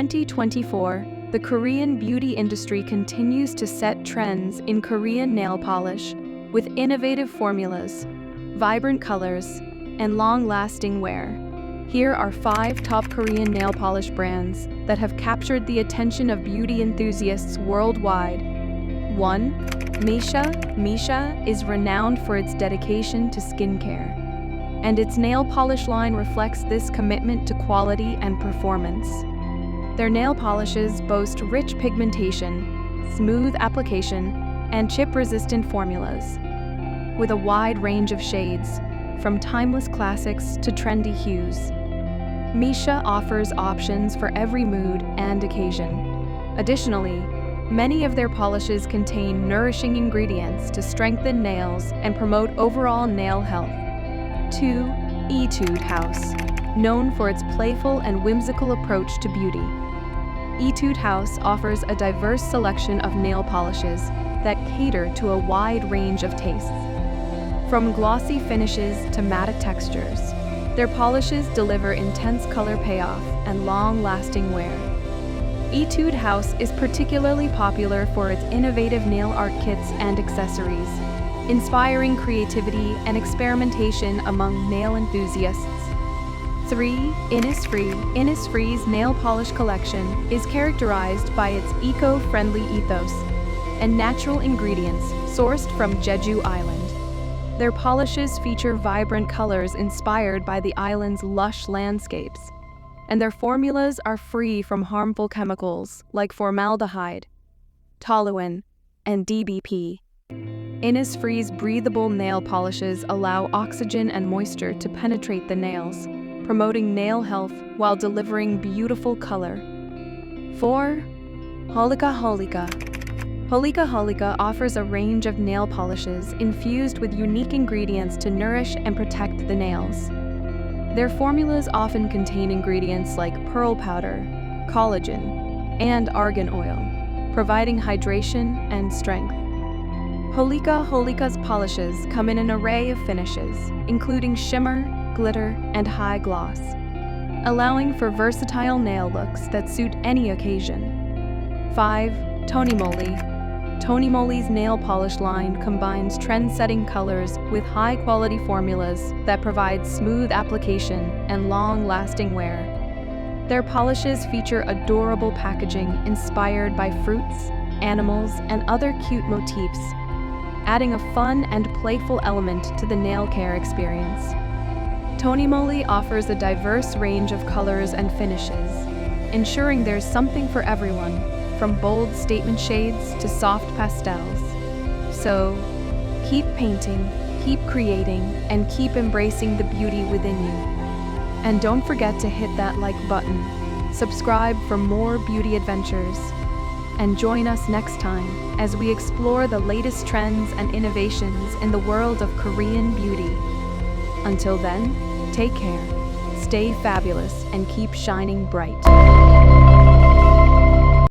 2024, the Korean beauty industry continues to set trends in Korean nail polish with innovative formulas, vibrant colors, and long-lasting wear. Here are 5 top Korean nail polish brands that have captured the attention of beauty enthusiasts worldwide. 1. Misha. Misha is renowned for its dedication to skincare, and its nail polish line reflects this commitment to quality and performance. Their nail polishes boast rich pigmentation, smooth application, and chip-resistant formulas, with a wide range of shades, from timeless classics to trendy hues. Misha offers options for every mood and occasion. Additionally, many of their polishes contain nourishing ingredients to strengthen nails and promote overall nail health. 2. Etude House. Known for its playful and whimsical approach to beauty, Etude House offers a diverse selection of nail polishes that cater to a wide range of tastes. From glossy finishes to matte textures, their polishes deliver intense color payoff and long-lasting wear. Etude House is particularly popular for its innovative nail art kits and accessories, inspiring creativity and experimentation among nail enthusiasts. 3. Innisfree. Innisfree's nail polish collection is characterized by its eco-friendly ethos and natural ingredients sourced from Jeju Island. Their polishes feature vibrant colors inspired by the island's lush landscapes, and their formulas are free from harmful chemicals like formaldehyde, toluene, and DBP. Innisfree's breathable nail polishes allow oxygen and moisture to penetrate the nails, promoting nail health while delivering beautiful color. 4. Holika Holika. Holika Holika offers a range of nail polishes infused with unique ingredients to nourish and protect the nails. Their formulas often contain ingredients like pearl powder, collagen, and argan oil, providing hydration and strength. Holika Holika's polishes come in an array of finishes, including shimmer, glitter, and high gloss, allowing for versatile nail looks that suit any occasion. 5. Tonimoli. Tonimoli's nail polish line combines trend-setting colors with high-quality formulas that provide smooth application and long-lasting wear. Their polishes feature adorable packaging inspired by fruits, animals, and other cute motifs, adding a fun and playful element to the nail care experience. Tonimoli offers a diverse range of colors and finishes, ensuring there's something for everyone, from bold statement shades to soft pastels. So, keep painting, keep creating, and keep embracing the beauty within you. And don't forget to hit that like button, subscribe for more beauty adventures, and join us next time as we explore the latest trends and innovations in the world of Korean beauty. Until then, take care, stay fabulous, and keep shining bright.